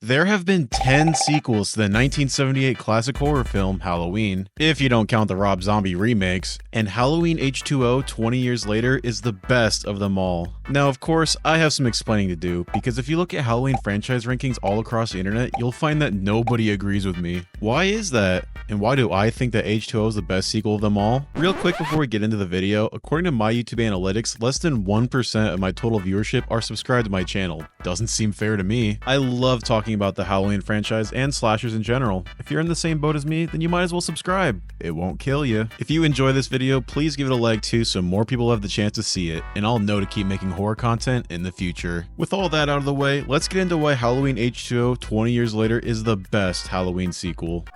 There have been 10 sequels to the 1978 classic horror film Halloween, if you don't count the Rob Zombie remakes, and Halloween H20 20 years later is the best of them all. Now, of course, I have some explaining to do, because if you look at Halloween franchise rankings all across the internet, you'll find that nobody agrees with me. Why is that? And why do I think that H20 is the best sequel of them all? Real quick before we get into the video, according to my YouTube analytics, less than 1% of my total viewership are subscribed to my channel. Doesn't seem fair to me. I love talking about the Halloween franchise and slashers in general. If you're in the same boat as me, then you might as well subscribe. It won't kill you. If you enjoy this video, please give it a like too so more people have the chance to see it, and I'll know to keep making horror content in the future. With all that out of the way, let's get into why Halloween H20 20 years later is the best Halloween sequel.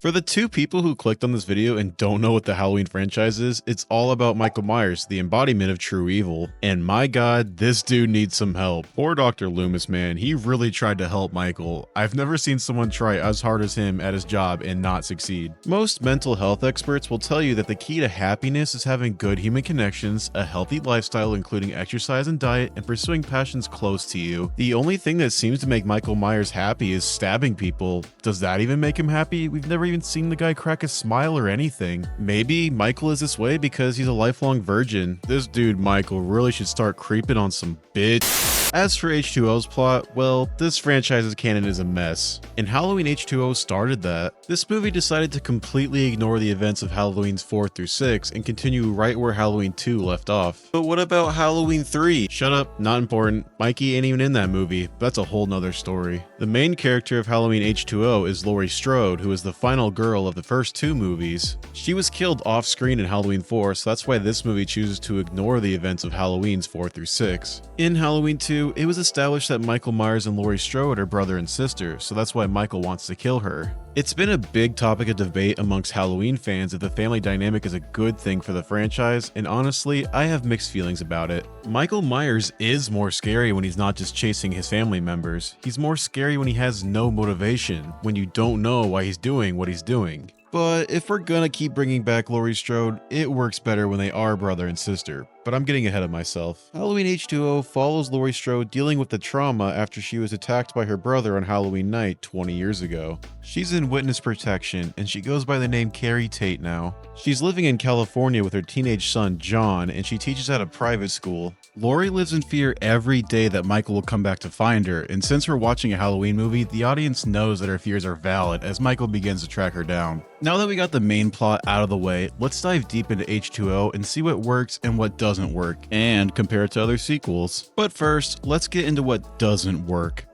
For the two people who clicked on this video and don't know what the Halloween franchise is, it's all about Michael Myers, the embodiment of true evil. And my god, this dude needs some help. Poor Dr. Loomis, man, he really tried to help Michael. I've never seen someone try as hard as him at his job and not succeed. Most mental health experts will tell you that the key to happiness is having good human connections, a healthy lifestyle including exercise and diet, and pursuing passions close to you. The only thing that seems to make Michael Myers happy is stabbing people. Does that even make him happy? We've never even seen the guy crack a smile or anything. Maybe Michael is this way because he's a lifelong virgin. This dude Michael really should start creeping on some bitch. As for H20's plot, well, this franchise's canon is a mess, and Halloween H20 started that. This movie decided to completely ignore the events of Halloween's 4 through 6 and continue right where Halloween 2 left off. But what about Halloween 3? Shut up, not important. Mikey ain't even in that movie. That's a whole nother story. The main character of Halloween H20 is Laurie Strode, who is the final girl of the first two movies. She was killed off screen in Halloween 4, so that's why this movie chooses to ignore the events of Halloween's 4 through 6. In Halloween 2, it was established that Michael Myers and Laurie Strode are brother and sister, so that's why Michael wants to kill her. It's been a big topic of debate amongst Halloween fans if the family dynamic is a good thing for the franchise, and honestly, I have mixed feelings about it. Michael Myers is more scary when he's not just chasing his family members. He's more scary when he has no motivation, when you don't know why he's doing what he's doing. But if we're gonna keep bringing back Laurie Strode, it works better when they are brother and sister. But I'm getting ahead of myself. Halloween H20 follows Laurie Strode dealing with the trauma after she was attacked by her brother on Halloween night 20 years ago. She's in witness protection, and she goes by the name Carrie Tate now. She's living in California with her teenage son John, and she teaches at a private school. Laurie lives in fear every day that Michael will come back to find her, and since we're watching a Halloween movie, the audience knows that her fears are valid as Michael begins to track her down. Now that we got the main plot out of the way, let's dive deep into H20 and see what works and what doesn't work, and compare it to other sequels. But first, let's get into what doesn't work.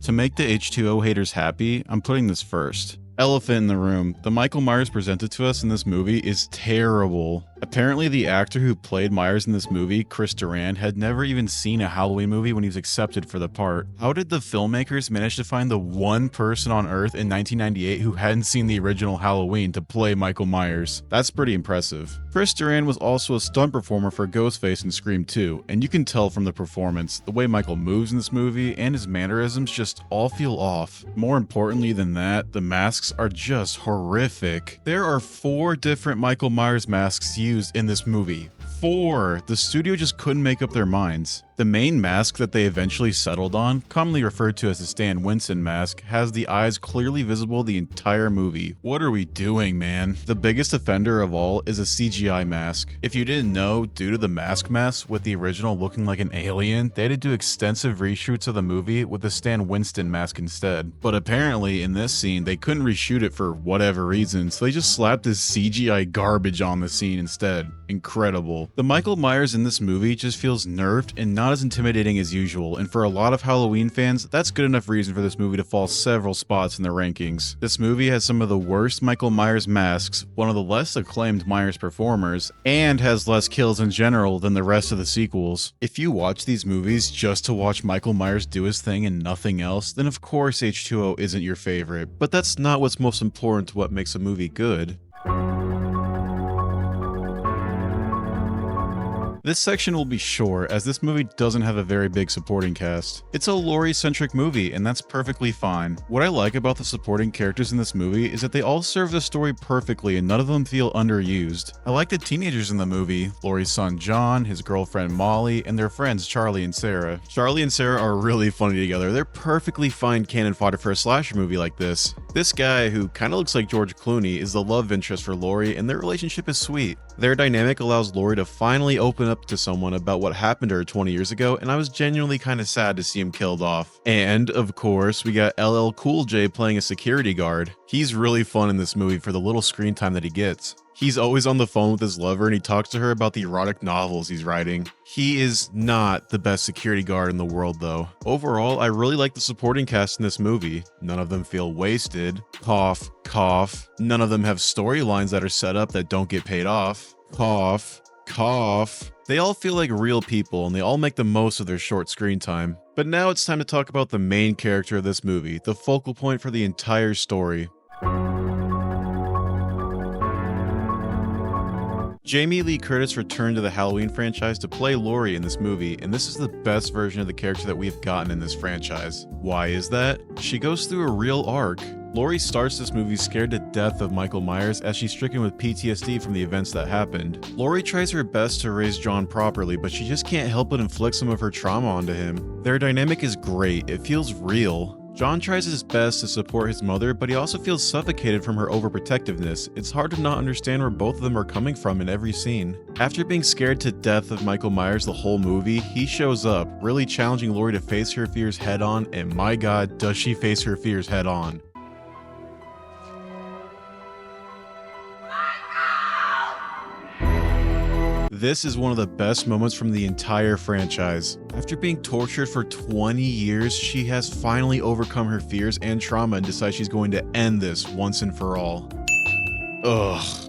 To make the H20 haters happy, I'm putting this first. Elephant in the room. The Michael Myers presented to us in this movie is terrible. Apparently, the actor who played Myers in this movie, Chris Duran, had never even seen a Halloween movie when he was accepted for the part. How did the filmmakers manage to find the one person on Earth in 1998 who hadn't seen the original Halloween to play Michael Myers? That's pretty impressive. Chris Duran was also a stunt performer for Ghostface in Scream 2, and you can tell from the performance, the way Michael moves in this movie and his mannerisms just all feel off. More importantly than that, the masks are just horrific. There are 4 different Michael Myers masks used in this movie. 4! The studio just couldn't make up their minds. The main mask that they eventually settled on, commonly referred to as the Stan Winston mask, has the eyes clearly visible the entire movie. What are we doing, man? The biggest offender of all is a CGI mask. If you didn't know, due to the mask mess, with the original looking like an alien, they had to do extensive reshoots of the movie with the Stan Winston mask instead. But apparently, in this scene, they couldn't reshoot it for whatever reason, so they just slapped this CGI garbage on the scene instead. Incredible. The Michael Myers in this movie just feels nerfed and not as intimidating as usual, and for a lot of Halloween fans, that's good enough reason for this movie to fall several spots in the rankings. This movie has some of the worst Michael Myers masks, one of the less acclaimed Myers performers, and has less kills in general than the rest of the sequels. If you watch these movies just to watch Michael Myers do his thing and nothing else, then of course H20 isn't your favorite, but that's not what's most important to what makes a movie good. This section will be short, as this movie doesn't have a very big supporting cast. It's a Laurie-centric movie, and that's perfectly fine. What I like about the supporting characters in this movie is that they all serve the story perfectly and none of them feel underused. I like the teenagers in the movie, Laurie's son John, his girlfriend Molly, and their friends Charlie and Sarah. Charlie and Sarah are really funny together. They're perfectly fine cannon fodder for a slasher movie like this. This guy, who kinda looks like George Clooney, is the love interest for Laurie, and their relationship is sweet. Their dynamic allows Laurie to finally open up to someone about what happened to her 20 years ago, and I was genuinely kinda sad to see him killed off. And, of course, we got LL Cool J playing a security guard. He's really fun in this movie for the little screen time that he gets. He's always on the phone with his lover and he talks to her about the erotic novels he's writing. He is not the best security guard in the world though. Overall, I really like the supporting cast in this movie. None of them feel wasted. Cough, cough. None of them have storylines that are set up that don't get paid off. Cough, cough. They all feel like real people and they all make the most of their short screen time. But now it's time to talk about the main character of this movie, the focal point for the entire story. Jamie Lee Curtis returned to the Halloween franchise to play Laurie in this movie, and this is the best version of the character that we've gotten in this franchise. Why is that? She goes through a real arc. Laurie starts this movie scared to death of Michael Myers as she's stricken with PTSD from the events that happened. Laurie tries her best to raise John properly, but she just can't help but inflict some of her trauma onto him. Their dynamic is great, it feels real. John tries his best to support his mother, but he also feels suffocated from her overprotectiveness. It's hard to not understand where both of them are coming from in every scene. After being scared to death of Michael Myers the whole movie, he shows up, really challenging Laurie to face her fears head on, and my god, does she face her fears head on. This is one of the best moments from the entire franchise. After being tortured for 20 years, she has finally overcome her fears and trauma and decides she's going to end this once and for all. Ugh.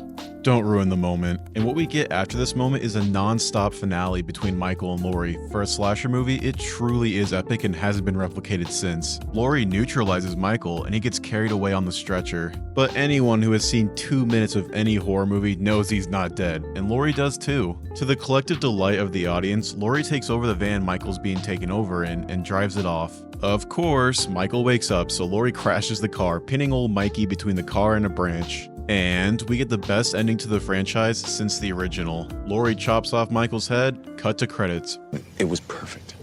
Don't ruin the moment. And what we get after this moment is a non-stop finale between Michael and Laurie. For a slasher movie, it truly is epic and hasn't been replicated since. Laurie neutralizes Michael and he gets carried away on the stretcher. But anyone who has seen 2 minutes of any horror movie knows he's not dead, and Laurie does too. To the collective delight of the audience, Laurie takes over the van Michael's being taken over in and drives it off. Of course, Michael wakes up, so Laurie crashes the car, pinning old Mikey between the car and a branch. And we get the best ending to the franchise since the original. Laurie chops off Michael's head, cut to credits. It was perfect.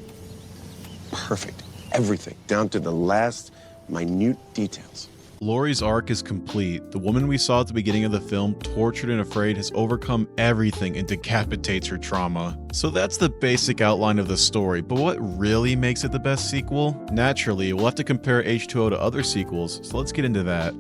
Perfect. Everything, down to the last minute details. Laurie's arc is complete. The woman we saw at the beginning of the film, tortured and afraid, has overcome everything and decapitates her trauma. So that's the basic outline of the story, but what really makes it the best sequel? Naturally, we'll have to compare H20 to other sequels, so let's get into that.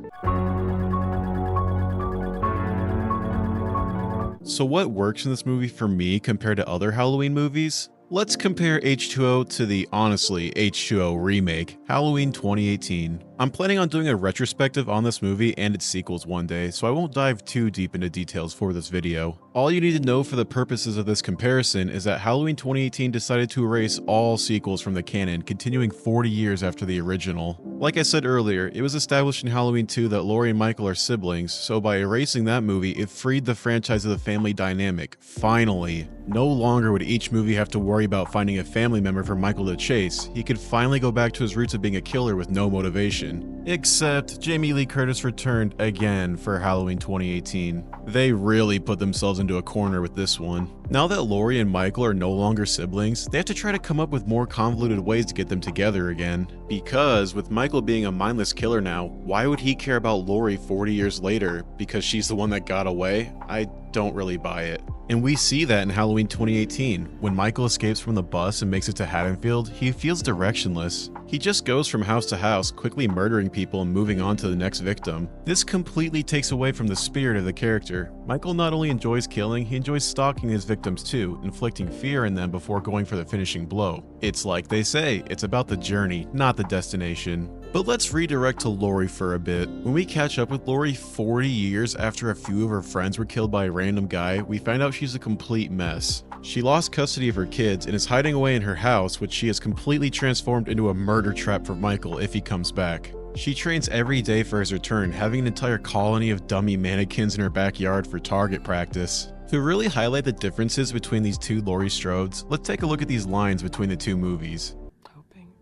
So what works in this movie for me compared to other Halloween movies? Let's compare H20 to the, honestly, H20 remake, Halloween 2018. I'm planning on doing a retrospective on this movie and its sequels one day, so I won't dive too deep into details for this video. All you need to know for the purposes of this comparison is that Halloween 2018 decided to erase all sequels from the canon, continuing 40 years after the original. Like I said earlier, it was established in Halloween 2 that Laurie and Michael are siblings, so by erasing that movie, it freed the franchise of the family dynamic, finally. No longer would each movie have to worry about finding a family member for Michael to chase. He could finally go back to his roots of being a killer with no motivation. Except Jamie Lee Curtis returned again for Halloween 2018. They really put themselves into a corner with this one. Now that Laurie and Michael are no longer siblings, they have to try to come up with more convoluted ways to get them together again. Because with Michael being a mindless killer now, why would he care about Laurie 40 years later? Because she's the one that got away? I don't really buy it. And we see that in Halloween 2018. When Michael escapes from the bus and makes it to Haddonfield, he feels directionless. He just goes from house to house, quickly murdering people and moving on to the next victim. This completely takes away from the spirit of the character. Michael not only enjoys killing, he enjoys stalking his victims too, inflicting fear in them before going for the finishing blow. It's like they say, it's about the journey, not the destination. But let's redirect to Laurie for a bit. When we catch up with Laurie 40 years after a few of her friends were killed by a random guy, we find out she's a complete mess. She lost custody of her kids and is hiding away in her house, which she has completely transformed into a murder trap for Michael if he comes back. She trains every day for his return, having an entire colony of dummy mannequins in her backyard for target practice. To really highlight the differences between these two Laurie Strodes, let's take a look at these lines between the two movies. Hoping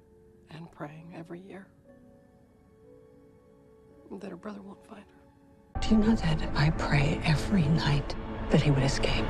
and praying every year that her brother won't find her. Do you know that I pray every night that he would escape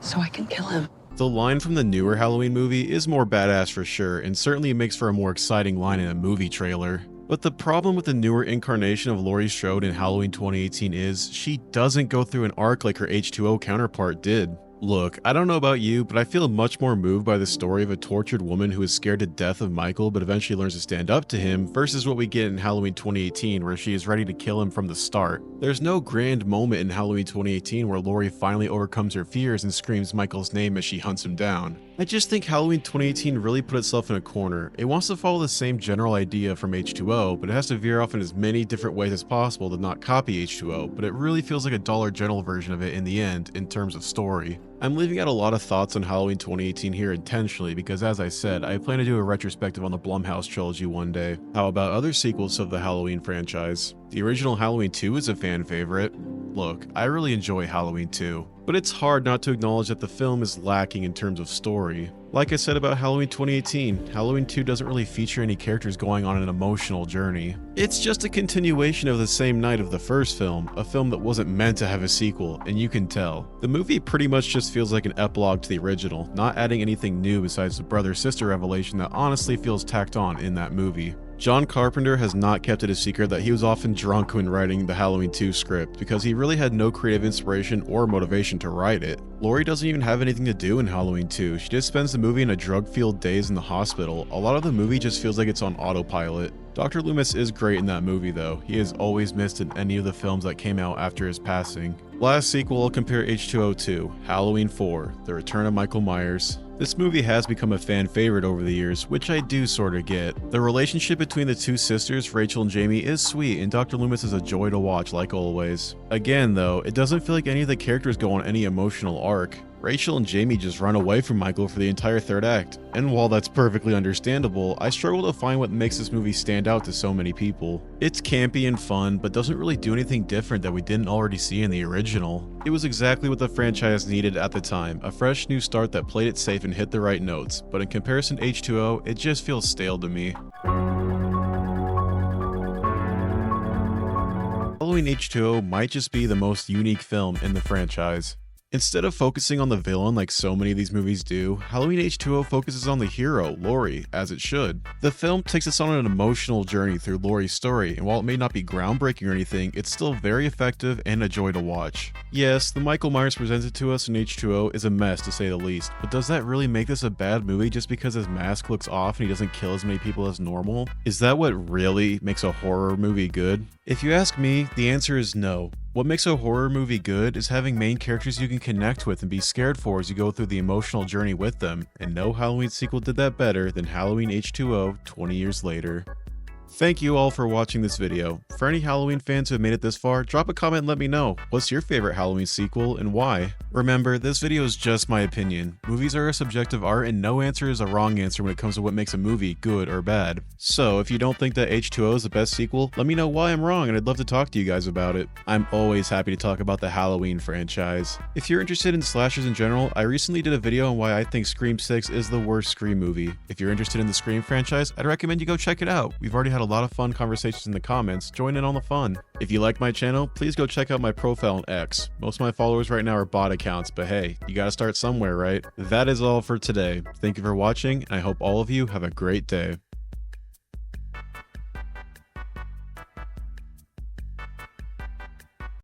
so I can kill him? The line from the newer Halloween movie is more badass for sure, and certainly makes for a more exciting line in a movie trailer. But the problem with the newer incarnation of Laurie Strode in Halloween 2018 is, she doesn't go through an arc like her H2O counterpart did. Look, I don't know about you, but I feel much more moved by the story of a tortured woman who is scared to death of Michael but eventually learns to stand up to him, versus what we get in Halloween 2018 where she is ready to kill him from the start. There's no grand moment in Halloween 2018 where Laurie finally overcomes her fears and screams Michael's name as she hunts him down. I just think Halloween 2018 really put itself in a corner. It wants to follow the same general idea from H2O, but it has to veer off in as many different ways as possible to not copy H2O, but it really feels like a Dollar General version of it in the end, in terms of story. I'm leaving out a lot of thoughts on Halloween 2018 here intentionally because, as I said, I plan to do a retrospective on the Blumhouse trilogy one day. How about other sequels of the Halloween franchise? The original Halloween 2 is a fan favorite. Look, I really enjoy Halloween 2, but it's hard not to acknowledge that the film is lacking in terms of story. Like I said about Halloween 2018, Halloween 2 doesn't really feature any characters going on an emotional journey. It's just a continuation of the same night of the first film, a film that wasn't meant to have a sequel, and you can tell. The movie pretty much just feels like an epilogue to the original, not adding anything new besides the brother-sister revelation that honestly feels tacked on in that movie. John Carpenter has not kept it a secret that he was often drunk when writing the Halloween 2 script because he really had no creative inspiration or motivation to write it. Laurie doesn't even have anything to do in Halloween 2, she just spends the movie in a drug-fueled daze in the hospital. A lot of the movie just feels like it's on autopilot. Dr. Loomis is great in that movie though, he is always missed in any of the films that came out after his passing. Last sequel I'll compare H2O to, Halloween 4, The Return of Michael Myers. This movie has become a fan favorite over the years, which I do sorta get. The relationship between the two sisters, Rachel and Jamie, is sweet, and Dr. Loomis is a joy to watch like always. Again though, it doesn't feel like any of the characters go on any emotional arc. Rachel and Jamie just run away from Michael for the entire third act, and while that's perfectly understandable, I struggle to find what makes this movie stand out to so many people. It's campy and fun, but doesn't really do anything different that we didn't already see in the original. It was exactly what the franchise needed at the time, a fresh new start that played it safe and hit the right notes, but in comparison to H2O, it just feels stale to me. Halloween H2O might just be the most unique film in the franchise. Instead of focusing on the villain like so many of these movies do, Halloween H2O focuses on the hero, Laurie, as it should. The film takes us on an emotional journey through Laurie's story, and while it may not be groundbreaking or anything, it's still very effective and a joy to watch. Yes, the Michael Myers presented to us in H2O is a mess to say the least, but does that really make this a bad movie just because his mask looks off and he doesn't kill as many people as normal? Is that what really makes a horror movie good? If you ask me, the answer is no. What makes a horror movie good is having main characters you can connect with and be scared for as you go through the emotional journey with them, and no Halloween sequel did that better than Halloween H2O 20 years later. Thank you all for watching this video. For any Halloween fans who have made it this far, drop a comment and let me know. What's your favorite Halloween sequel and why? Remember, this video is just my opinion. Movies are a subjective art and no answer is a wrong answer when it comes to what makes a movie good or bad. So if you don't think that H2O is the best sequel, let me know why I'm wrong and I'd love to talk to you guys about it. I'm always happy to talk about the Halloween franchise. If you're interested in slashers in general, I recently did a video on why I think Scream 6 is the worst Scream movie. If you're interested in the Scream franchise, I'd recommend you go check it out. We've already had a lot of fun conversations in the comments. Join in on the fun. If you like my channel, please go check out my profile on X. Most of my followers right now are bot accounts, but hey, you gotta start somewhere, right? That is all for today. Thank you for watching, and I hope all of you have a great day.